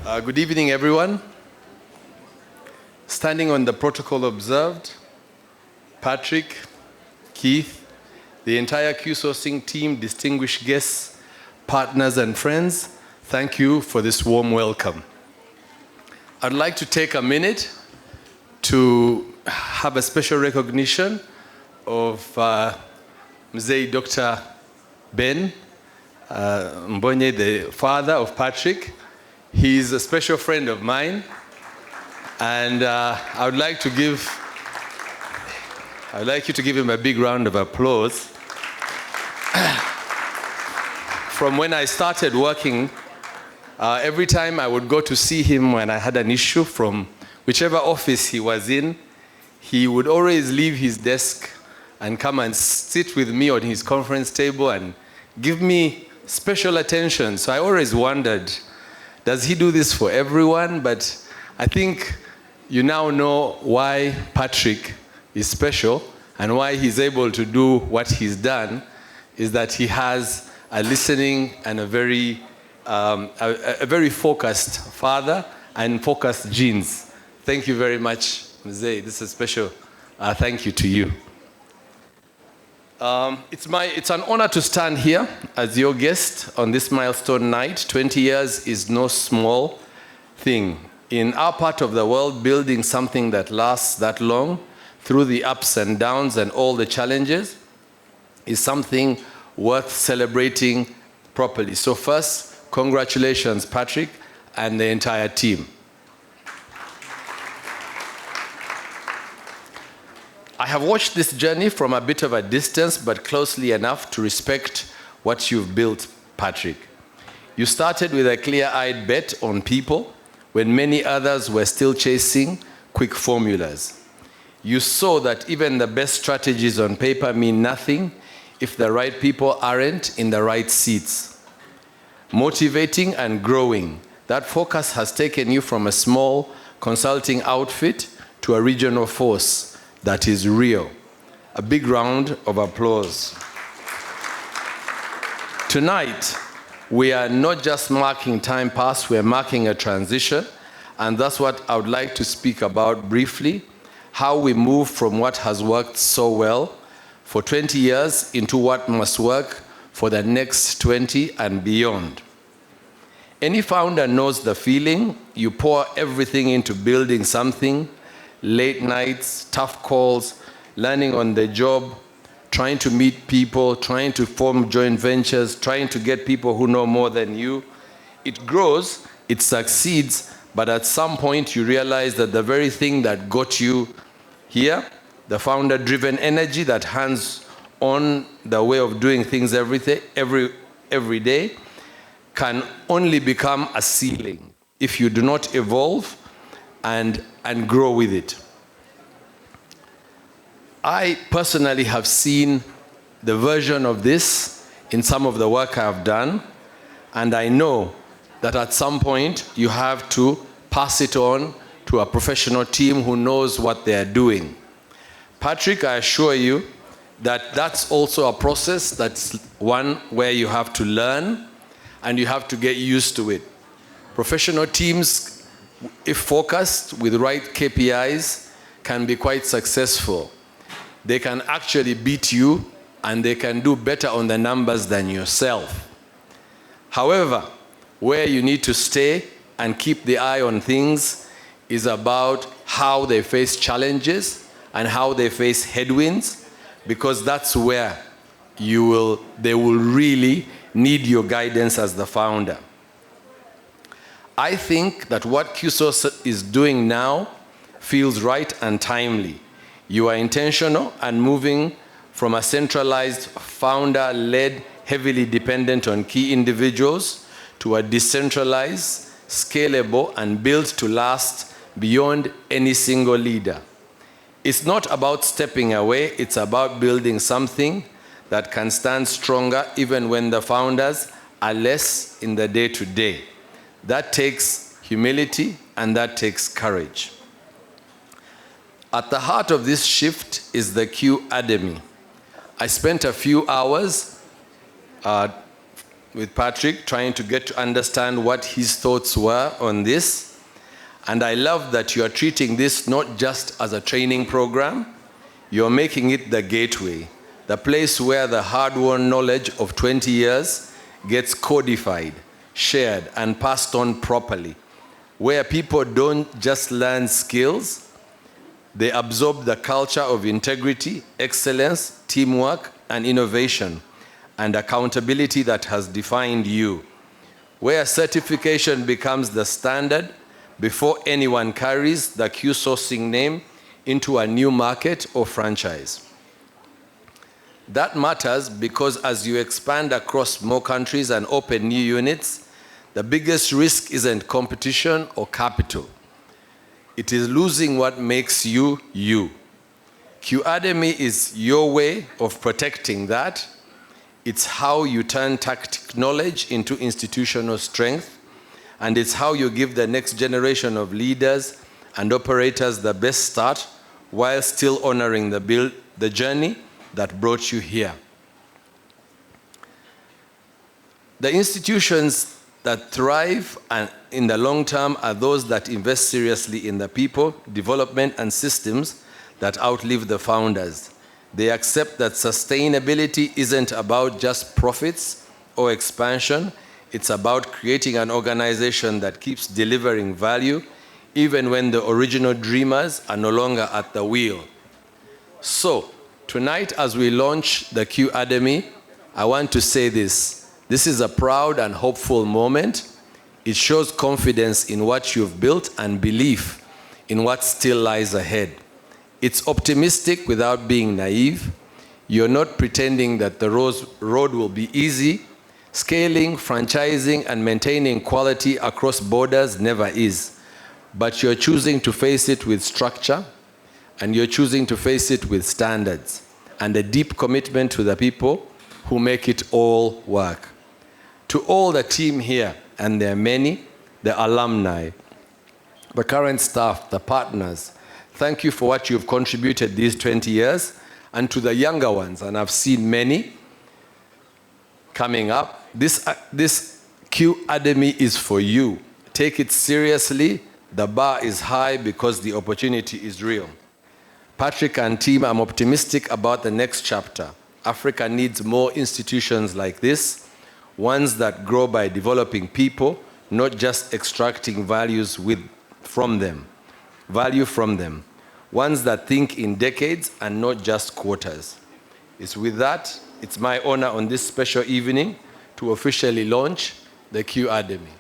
Good evening, everyone. Standing on the protocol observed, Patrick, Keith, the entire Q-Sourcing team, distinguished guests, partners, and friends, thank you for this warm welcome. I'd like to take a minute to have a special recognition of Mzee Dr. Ben Mbonye, the father of Patrick. He's a special friend of mine, and I would like you to give him a big round of applause. From when I started working, every time I would go to see him when I had an issue from whichever office he was in, he would always leave his desk and come and sit with me on his conference table and give me special attention. So I always wondered, does he do this for everyone? But I think you now know why Patrick is special and why he's able to do what he's done, is that he has a listening and a very focused father and focused genes. Thank you very much, Mzee. This is a special thank you to you. It's an honor to stand here as your guest on this milestone night. 20 years is no small thing. In our part of the world, building something that lasts that long through the ups and downs and all the challenges is something worth celebrating properly. So first, congratulations, Patrick, and the entire team. I have watched this journey from a bit of a distance, but closely enough to respect what you've built, Patrick. You started with a clear-eyed bet on people when many others were still chasing quick formulas. You saw that even the best strategies on paper mean nothing if the right people aren't in the right seats. Motivating and growing, that focus has taken you from a small consulting outfit to a regional force that is real. A big round of applause. Tonight, we are not just marking time past, we are marking a transition, and that's what I would like to speak about briefly, how we move from what has worked so well for 20 years into what must work for the next 20 and beyond. Any founder knows the feeling. You pour everything into building something, late nights, tough calls, learning on the job, trying to meet people, trying to form joint ventures, trying to get people who know more than you. It grows, it succeeds, but at some point you realize that the very thing that got you here, the founder-driven energy that hands on the way of doing things every day, can only become a ceiling if you do not evolve and grow with it. I personally have seen the version of this in some of the work I have done, and I know that at some point you have to pass it on to a professional team who knows what they are doing. Patrick, I assure you that that's also a process, that's one where you have to learn and you have to get used to it. Professional teams, if focused with the right KPIs, can be quite successful. They can actually beat you and they can do better on the numbers than yourself. However, where you need to stay and keep the eye on things is about how they face challenges and how they face headwinds, because that's where they will really need your guidance as the founder. I think that what Q-Source is doing now feels right and timely. You are intentional and moving from a centralized, founder-led, heavily dependent on key individuals to a decentralized, scalable, and built to last beyond any single leader. It's not about stepping away, it's about building something that can stand stronger even when the founders are less in the day-to-day. That takes humility and that takes courage. At the heart of this shift is the Q-Ademy. I spent a few hours with Patrick, trying to get to understand what his thoughts were on this. And I love that you are treating this not just as a training program, you're making it the gateway, the place where the hard-won knowledge of 20 years gets codified, shared, and passed on properly, where people don't just learn skills, they absorb the culture of integrity, excellence, teamwork, and innovation, and accountability that has defined you, where certification becomes the standard before anyone carries the Q-Sourcing name into a new market or franchise. That matters because as you expand across more countries and open new units, the biggest risk isn't competition or capital. It is losing what makes you, you. Q-Ademy is your way of protecting that. It's how you turn tactic knowledge into institutional strength, and it's how you give the next generation of leaders and operators the best start while still honoring the journey that brought you here. The institutions that thrive and in the long term are those that invest seriously in the people, development, and systems that outlive the founders. They accept that sustainability isn't about just profits or expansion. It's about creating an organization that keeps delivering value even when the original dreamers are no longer at the wheel. So, tonight as we launch the Q-Ademy, I want to say this. This is a proud and hopeful moment. It shows confidence in what you've built and belief in what still lies ahead. It's optimistic without being naive. You're not pretending that the road will be easy. Scaling, franchising, and maintaining quality across borders never is. But you're choosing to face it with structure, and you're choosing to face it with standards, and a deep commitment to the people who make it all work. To all the team here, and there are many, the alumni, the current staff, the partners, thank you for what you've contributed these 20 years, and to the younger ones, and I've seen many coming up. This Q-Ademy is for you. Take it seriously. The bar is high because the opportunity is real. Patrick and team, I'm optimistic about the next chapter. Africa needs more institutions like this, ones that grow by developing people, not just extracting value from them. Ones that think in decades and not just quarters. It's with that, it's my honor on this special evening to officially launch the Q-Ademy.